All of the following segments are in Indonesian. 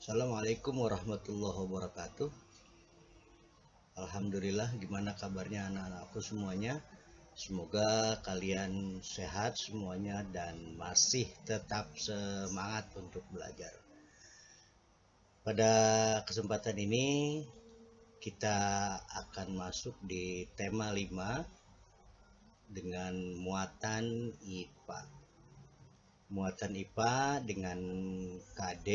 Assalamualaikum warahmatullahi wabarakatuh. Alhamdulillah, gimana kabarnya anak-anakku semuanya? Semoga kalian sehat semuanya dan masih tetap semangat untuk belajar. Pada kesempatan ini kita akan masuk di tema 5 dengan muatan IPA. Muatan IPA dengan KD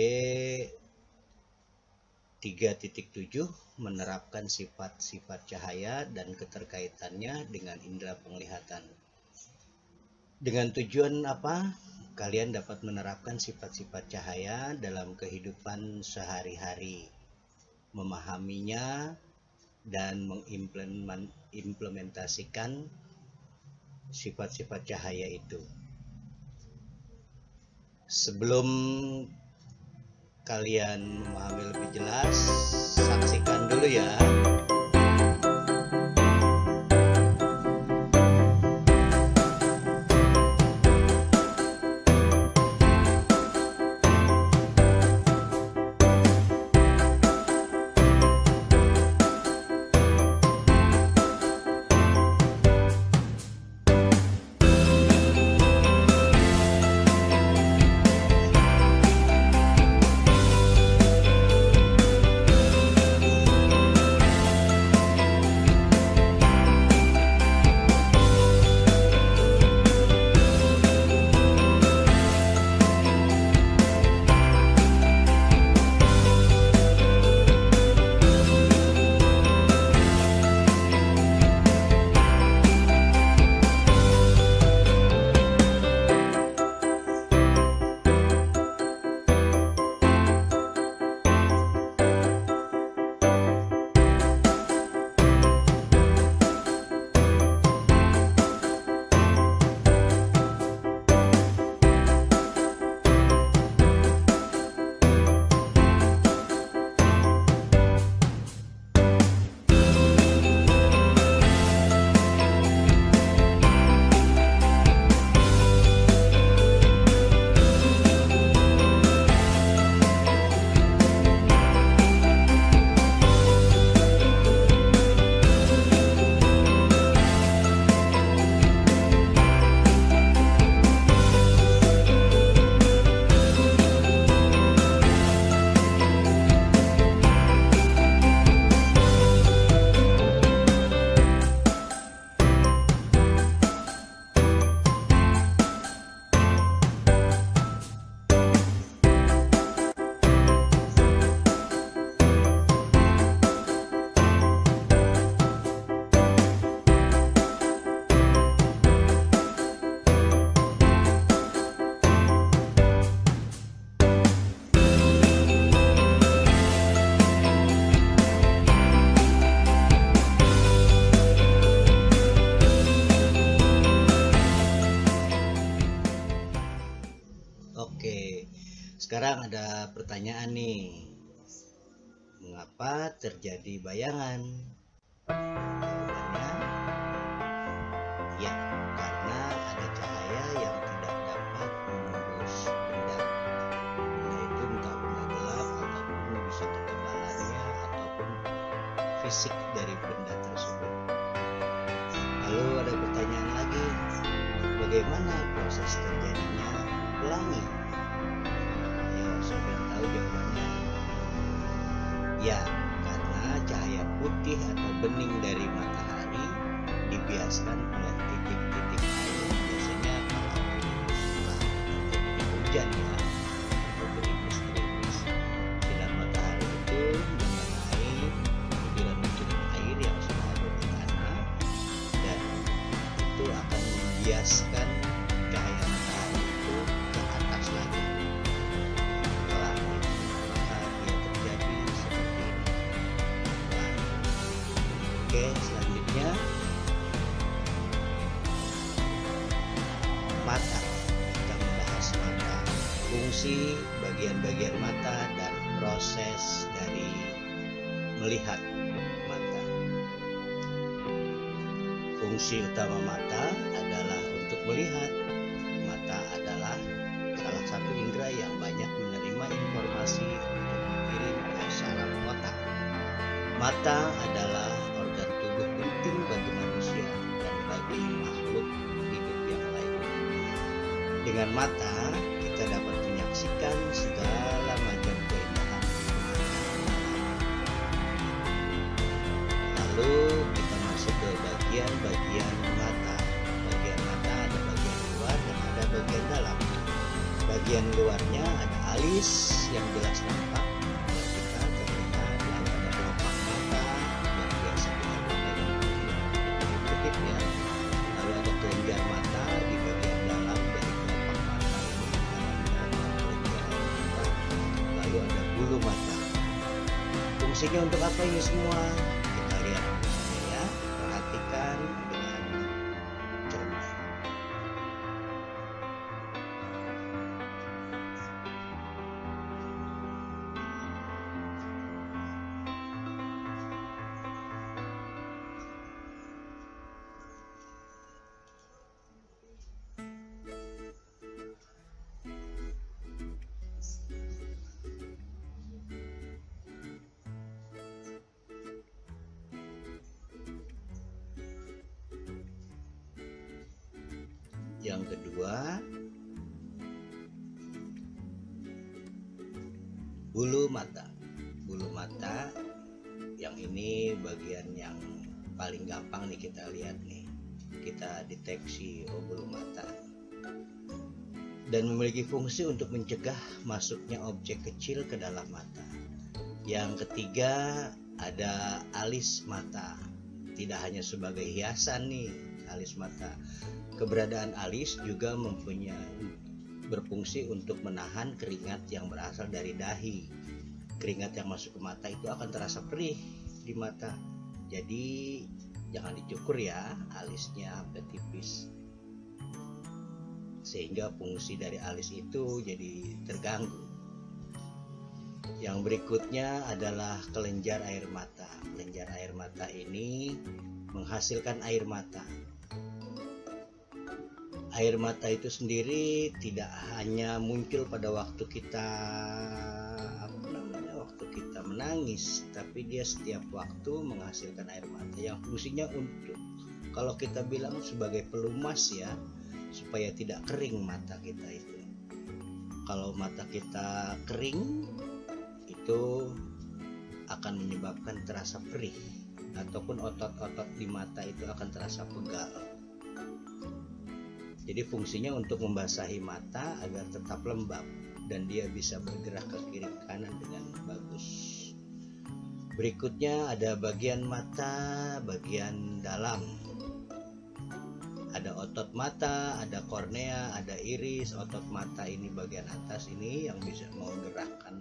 3.7 menerapkan sifat-sifat cahaya dan keterkaitannya dengan indera penglihatan. Dengan tujuan apa? Kalian dapat menerapkan sifat-sifat cahaya dalam kehidupan sehari-hari, memahaminya dan mengimplementasikan sifat-sifat cahaya itu. Sebelum kalian memahami lebih jelas, saksikan dulu ya. Oke, sekarang ada pertanyaan nih. Mengapa terjadi bayangan? Jawabannya, ya, karena ada cahaya yang tidak dapat menembus benda. Benda itu entah benda gelap ataupun bisa ketebalannya ataupun fisik dari benda tersebut. Lalu ada pertanyaan lagi, bagaimana proses terjadinya pelangi? Ayo, siapa yang tahu jawabannya? Ya, karena cahaya putih atau bening dari matahari dibiaskan oleh titik-titik air, biasanya kalau terjadi hujan ya, atau gerimis-gerimis. Sinar matahari itu mengenai butiran-butiran air yang sudah ada di tanah, dan itu akan membiaskan cahaya matahari itu ke atas lagi. Setelah itu, maka dia terjadi seperti ini. Oke, selanjutnya mata. Kita membahas mata, fungsi bagian-bagian mata dan proses dari melihat mata. Fungsi utama mata adalah untuk melihat. Mata adalah salah satu indera yang banyak menerima informasi untuk Mata adalah organ tubuh penting bagi manusia dan bagi makhluk hidup yang lain. Dengan mata, kita dapat menyaksikan segala macam keindahan. Lalu kita masuk ke bagian-bagian mata. Bagian mata ada bagian luar dan ada bagian dalam. Bagian luarnya ada alis yang jelas nampak buat kita terlihat, lalu ada kelopak mata yang biasa kita pakai untuk kedip ya. Lalu ada kelenjar mata di bagian dalam dari kelopak mata ini, ada kelenjar air mata. Lalu ada bulu mata. Fungsinya untuk apa ini semua? Kita lihat bersama ya. Perhatikan dengan cermat. Yang kedua, bulu mata. Bulu mata yang ini bagian yang paling gampang nih kita lihat nih. Kita deteksi bulu mata. Dan memiliki fungsi untuk mencegah masuknya objek kecil ke dalam mata. Yang ketiga, ada alis mata. Tidak hanya sebagai hiasan nih alis mata. Keberadaan alis juga berfungsi untuk menahan keringat yang berasal dari dahi. Keringat yang masuk ke mata itu akan terasa perih di mata. Jadi jangan dicukur ya alisnya sampai tipis. Sehingga fungsi dari alis itu jadi terganggu. Yang berikutnya adalah kelenjar air mata. Kelenjar air mata ini menghasilkan air mata. Air mata itu sendiri tidak hanya muncul pada waktu kita menangis, tapi dia setiap waktu menghasilkan air mata yang fungsinya untuk, kalau kita bilang sebagai pelumas ya, supaya tidak kering mata kita itu. Kalau mata kita kering, itu akan menyebabkan terasa perih, ataupun otot-otot di mata itu akan terasa pegal. Jadi fungsinya untuk membasahi mata agar tetap lembab dan dia bisa bergerak ke kiri ke kanan dengan bagus. Berikutnya ada bagian mata bagian dalam. Ada otot mata, ada kornea, ada iris. Otot mata ini bagian atas ini yang bisa menggerakkan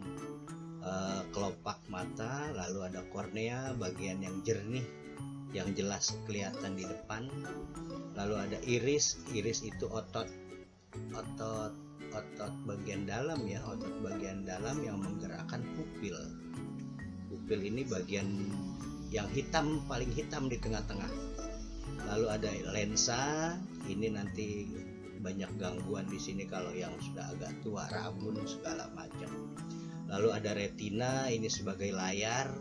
kelopak mata. Lalu ada kornea bagian yang jernih, yang jelas kelihatan di depan. Lalu ada iris. Iris itu otot bagian dalam ya, otot bagian dalam yang menggerakkan pupil. Pupil ini bagian yang hitam, paling hitam di tengah-tengah. Lalu ada lensa. Ini nanti banyak gangguan di sini kalau yang sudah agak tua, rabun segala macam. Lalu ada retina. Ini sebagai layar,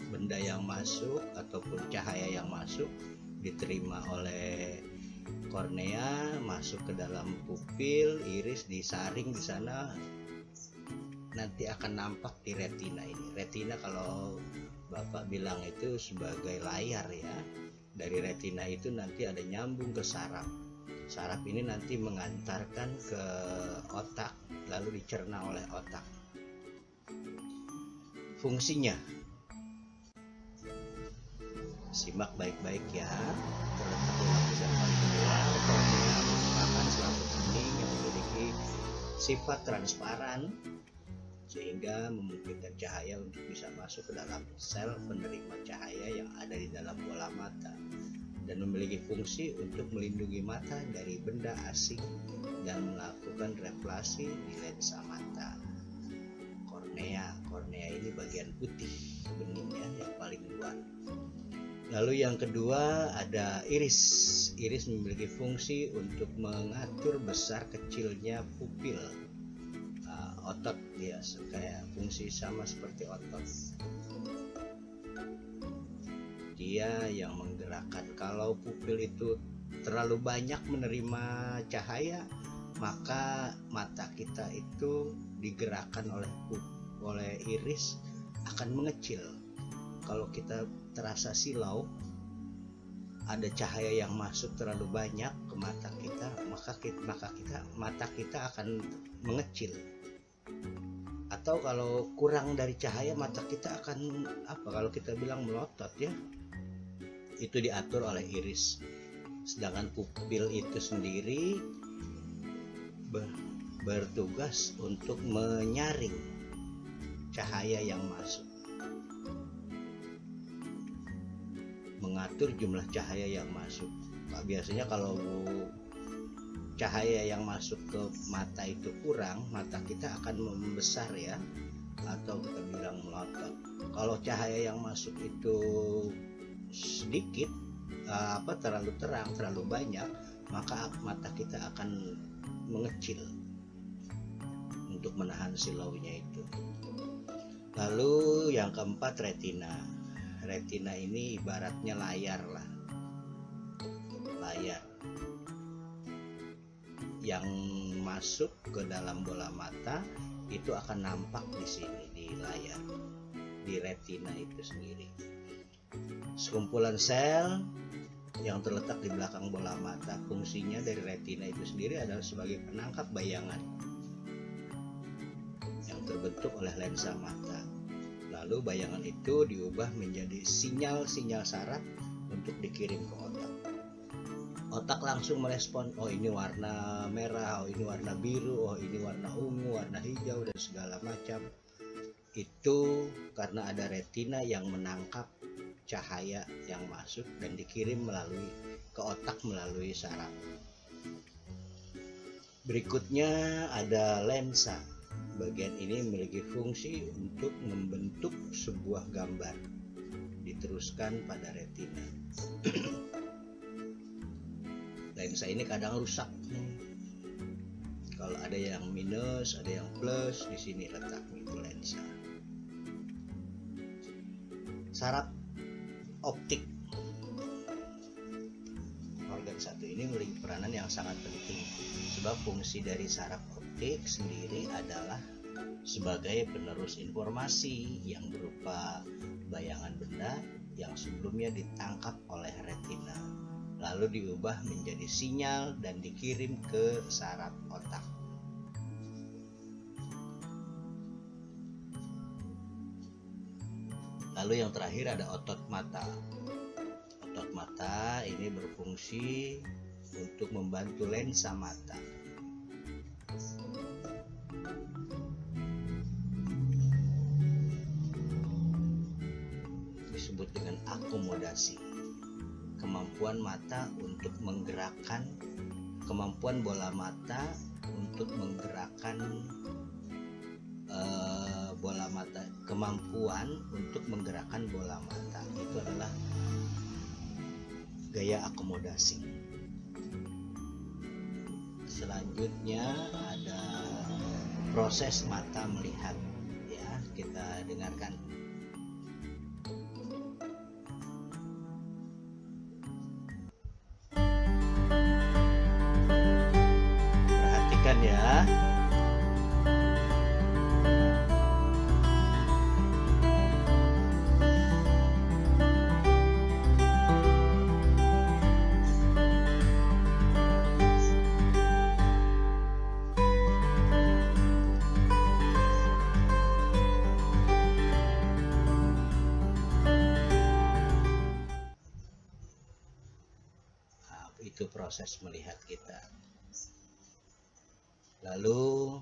benda yang masuk ataupun cahaya yang masuk diterima oleh kornea, masuk ke dalam pupil, iris disaring di sana, nanti akan nampak di retina ini. Retina kalau Bapak bilang itu sebagai layar ya. Dari retina itu nanti ada nyambung ke saraf. Saraf ini nanti mengantarkan ke otak, lalu dicerna oleh otak. Fungsinya, simak baik-baik ya. Terletak di lapisan paling luar, kornea merupakan suatu bening yang memiliki sifat transparan sehingga memungkinkan cahaya untuk bisa masuk ke dalam sel penerima cahaya yang ada di dalam bola mata dan memiliki fungsi untuk melindungi mata dari benda asing dan melakukan refleksi di lensa mata. Kornea ini bagian putih beningnya yang paling luar. Lalu yang kedua ada iris. Iris memiliki fungsi untuk mengatur besar kecilnya pupil. otot, dia kayak fungsi sama seperti otot. Dia yang menggerakkan. Kalau pupil itu terlalu banyak menerima cahaya, maka mata kita itu digerakkan oleh iris akan mengecil. Kalau kita terasa silau, ada cahaya yang masuk terlalu banyak ke mata kita, maka mata kita akan mengecil. Atau kalau kurang dari cahaya, mata kita akan kalau kita bilang melotot ya. Itu diatur oleh iris. Sedangkan pupil itu sendiri bertugas untuk menyaring cahaya yang masuk, mengatur jumlah cahaya yang masuk. Biasanya kalau cahaya yang masuk ke mata itu kurang, mata kita akan membesar ya, atau kita bilang melotot. Kalau cahaya yang masuk itu sedikit, terlalu terang, terlalu banyak, maka mata kita akan mengecil untuk menahan silaunya itu. Lalu yang keempat, retina. Retina ini ibaratnya layar lah, layar yang masuk ke dalam bola mata itu akan nampak di sini, di layar, di retina itu sendiri. Sekumpulan sel yang terletak di belakang bola mata. Fungsinya dari retina itu sendiri adalah sebagai penangkap bayangan yang terbentuk oleh lensa mata. Lalu bayangan itu diubah menjadi sinyal-sinyal saraf untuk dikirim ke otak. Otak langsung merespon, oh ini warna merah, oh ini warna biru, oh ini warna ungu, warna hijau, dan segala macam. Itu karena ada retina yang menangkap cahaya yang masuk dan dikirim ke otak melalui saraf. Berikutnya ada lensa. Bagian ini memiliki fungsi untuk membentuk sebuah gambar, diteruskan pada retina. Lensa ini kadang rusak. Kalau ada yang minus, ada yang plus, di sini letaknya itu lensa. Saraf optik. Organ satu ini memiliki peranan yang sangat penting, sebab fungsi dari saraf optik sendiri adalah sebagai penerus informasi yang berupa bayangan benda yang sebelumnya ditangkap oleh retina, lalu diubah menjadi sinyal dan dikirim ke saraf otak. Lalu yang terakhir ada otot mata. Otot mata ini berfungsi untuk membantu lensa mata. Disebut dengan akomodasi. Kemampuan mata untuk menggerakkan, kemampuan bola mata untuk menggerakkan bola mata, kemampuan untuk menggerakkan bola mata itu adalah gaya akomodasi. Selanjutnya ada proses mata melihat, ya, kita dengarkan. Perhatikan ya. Itu proses melihat kita. Lalu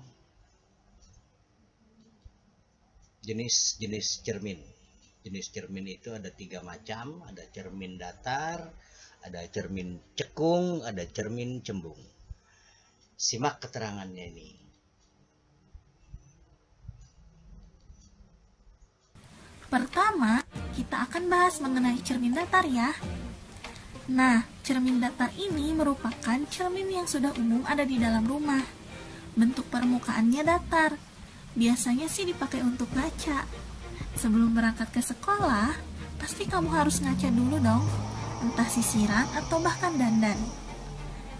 jenis-jenis cermin. Jenis cermin itu ada 3 macam. Ada cermin datar, ada cermin cekung, ada cermin cembung. Simak keterangannya ini. Pertama, kita akan bahas mengenai cermin datar ya. Nah, cermin datar ini merupakan cermin yang sudah umum ada di dalam rumah. Bentuk permukaannya datar. biasanya sih dipakai untuk ngaca. Sebelum berangkat ke sekolah, pasti kamu harus ngaca dulu dong, entah sisiran atau bahkan dandan.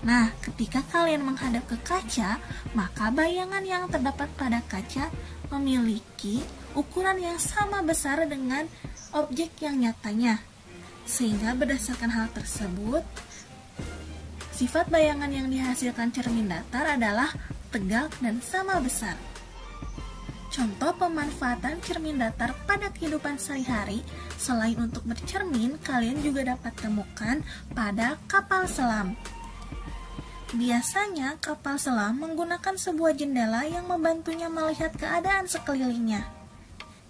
Nah, ketika kalian menghadap ke kaca, maka bayangan yang terdapat pada kaca memiliki ukuran yang sama besar dengan objek yang nyatanya. Sehingga berdasarkan hal tersebut, sifat bayangan yang dihasilkan cermin datar adalah tegak dan sama besar. Contoh pemanfaatan cermin datar pada kehidupan sehari-hari, selain untuk bercermin, kalian juga dapat temukan pada kapal selam. Biasanya kapal selam menggunakan sebuah jendela yang membantunya melihat keadaan sekelilingnya.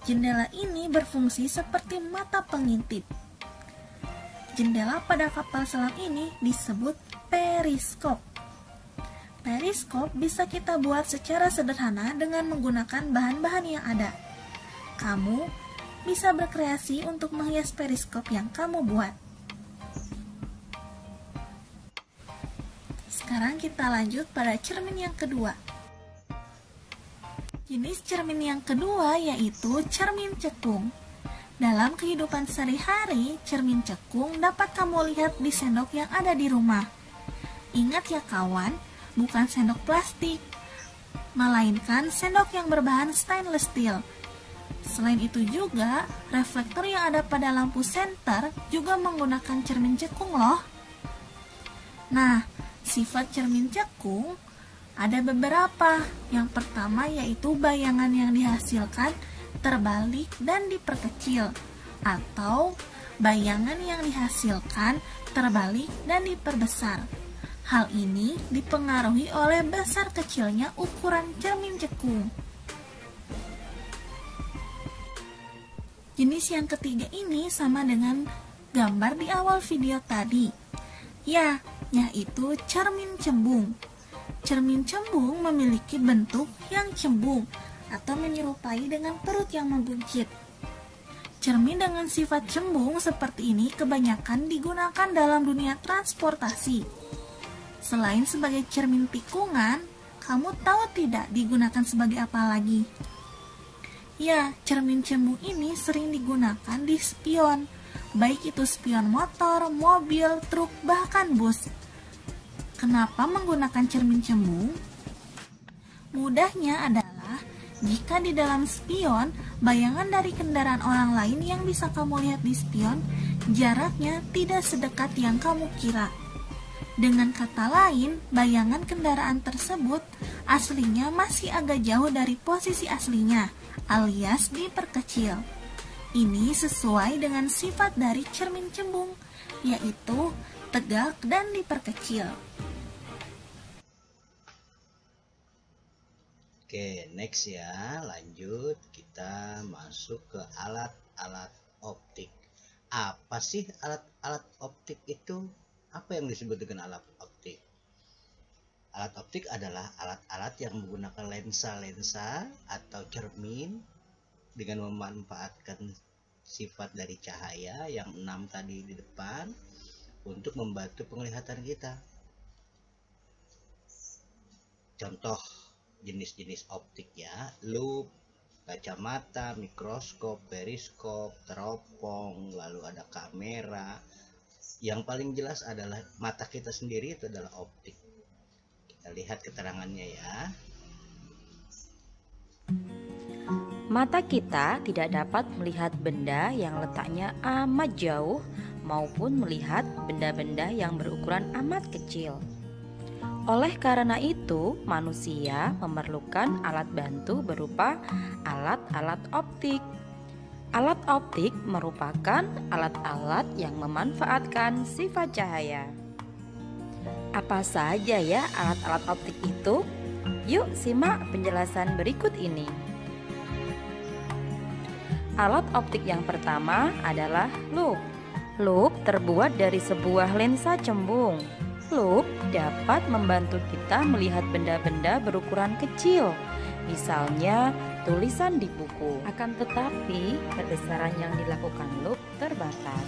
Jendela ini berfungsi seperti mata pengintip. Jendela pada kapal selam ini disebut periskop. Periskop bisa kita buat secara sederhana dengan menggunakan bahan-bahan yang ada. Kamu bisa berkreasi untuk menghias periskop yang kamu buat. Sekarang kita lanjut pada cermin yang kedua. Jenis cermin yang kedua yaitu cermin cekung. Dalam kehidupan sehari-hari, cermin cekung dapat kamu lihat di sendok yang ada di rumah. Ingat ya kawan, bukan sendok plastik, melainkan sendok yang berbahan stainless steel. Selain itu juga, reflektor yang ada pada lampu senter juga menggunakan cermin cekung loh. Nah, sifat cermin cekung ada beberapa. Yang pertama yaitu bayangan yang dihasilkan terbalik dan diperkecil, atau bayangan yang dihasilkan terbalik dan diperbesar. Hal ini dipengaruhi oleh besar kecilnya ukuran cermin cekung. Jenis yang ketiga ini sama dengan gambar di awal video tadi. Yaitu cermin cembung. Cermin cembung memiliki bentuk yang cembung atau menyerupai dengan perut yang membuncit. Cermin dengan sifat cembung seperti ini kebanyakan digunakan dalam dunia transportasi. Selain sebagai cermin tikungan, kamu tahu tidak digunakan sebagai apa lagi? Ya, cermin cembung ini sering digunakan di spion, baik itu spion motor, mobil, truk, bahkan bus. Kenapa menggunakan cermin cembung? Mudahnya adalah jika di dalam spion, bayangan dari kendaraan orang lain yang bisa kamu lihat di spion, jaraknya tidak sedekat yang kamu kira. Dengan kata lain, bayangan kendaraan tersebut aslinya masih agak jauh dari posisi aslinya, alias diperkecil. Ini sesuai dengan sifat dari cermin cembung, yaitu tegak dan diperkecil. Oke, next ya, lanjut kita masuk ke alat-alat optik. Apa sih alat-alat optik itu? Apa yang disebut dengan alat optik? Alat optik adalah alat-alat yang menggunakan lensa-lensa atau cermin dengan memanfaatkan sifat dari cahaya yang 6 tadi di depan untuk membantu penglihatan kita. Contoh jenis-jenis optik ya, loop, kacamata, mikroskop, periskop, teropong, lalu ada kamera. Yang paling jelas adalah mata kita sendiri, itu adalah optik. Kita lihat keterangannya ya. Mata kita tidak dapat melihat benda yang letaknya amat jauh maupun melihat benda-benda yang berukuran amat kecil. Oleh karena itu, manusia memerlukan alat bantu berupa alat-alat optik. Alat optik merupakan alat-alat yang memanfaatkan sifat cahaya. Apa saja ya alat-alat optik itu? Yuk simak penjelasan berikut ini. Alat optik yang pertama adalah loop. Loop terbuat dari sebuah lensa cembung. Loop dapat membantu kita melihat benda-benda berukuran kecil, misalnya tulisan di buku. Akan tetapi, perbesaran yang dilakukan loop terbatas.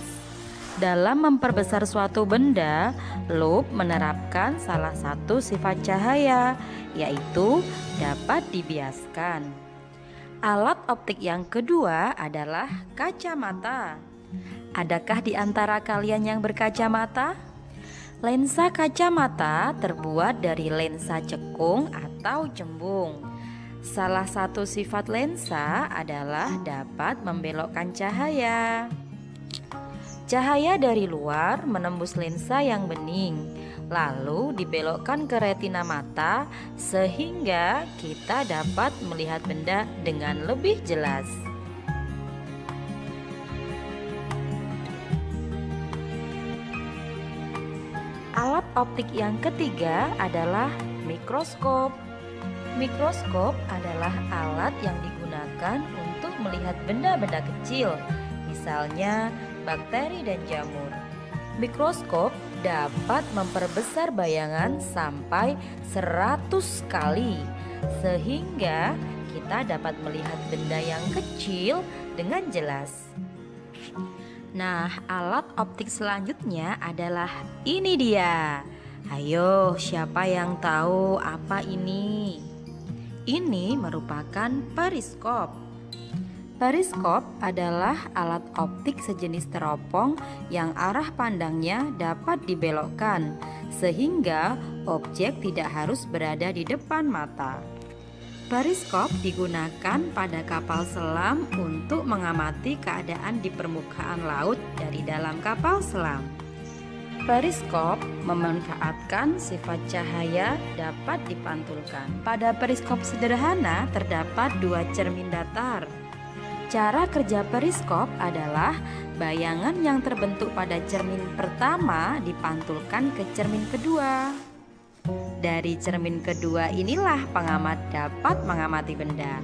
Dalam memperbesar suatu benda, loop menerapkan salah satu sifat cahaya, yaitu dapat dibiaskan. Alat optik yang kedua adalah kacamata. Adakah di antara kalian yang berkacamata? Lensa kacamata terbuat dari lensa cekung atau cembung. Salah satu sifat lensa adalah dapat membelokkan cahaya. Cahaya dari luar menembus lensa yang bening, lalu dibelokkan ke retina mata sehingga kita dapat melihat benda dengan lebih jelas. Alat optik yang ketiga adalah mikroskop. Mikroskop adalah alat yang digunakan untuk melihat benda-benda kecil, misalnya bakteri dan jamur. Mikroskop dapat memperbesar bayangan sampai 100 kali, sehingga kita dapat melihat benda yang kecil dengan jelas. Nah, alat optik selanjutnya adalah ini dia. Ayo, siapa yang tahu apa ini? Ini merupakan periskop. Periskop adalah alat optik sejenis teropong yang arah pandangnya dapat dibelokkan, sehingga objek tidak harus berada di depan mata. Periskop digunakan pada kapal selam untuk mengamati keadaan di permukaan laut dari dalam kapal selam. Periskop memanfaatkan sifat cahaya dapat dipantulkan. Pada periskop sederhana terdapat 2 cermin datar. Cara kerja periskop adalah bayangan yang terbentuk pada cermin pertama dipantulkan ke cermin kedua. Dari cermin kedua inilah pengamat dapat mengamati benda.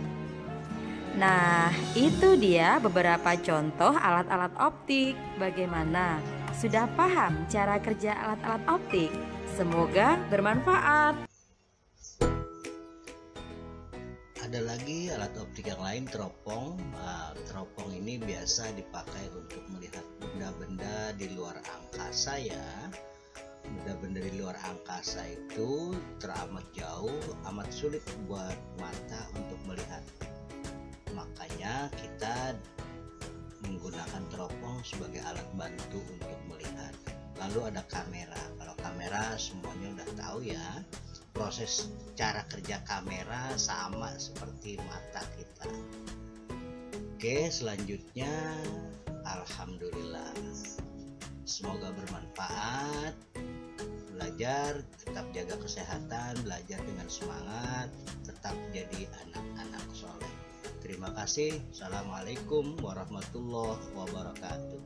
Nah, itu dia beberapa contoh alat-alat optik. Bagaimana? Sudah paham cara kerja alat-alat optik? Semoga bermanfaat. Ada lagi alat optik yang lain, teropong. Teropong ini biasa dipakai untuk melihat benda-benda di luar angkasa ya. Benda-benda di luar angkasa itu teramat jauh, amat sulit buat mata untuk melihat. Makanya kita menggunakan teropong sebagai alat bantu untuk melihat. Lalu ada kamera. Kalau kamera semuanya udah tahu ya. Proses cara kerja kamera sama seperti mata kita. Oke, selanjutnya alhamdulillah. Semoga bermanfaat. Belajar, tetap jaga kesehatan, belajar dengan semangat, tetap jadi anak-anak soleh. Terima kasih. Assalamualaikum warahmatullahi wabarakatuh.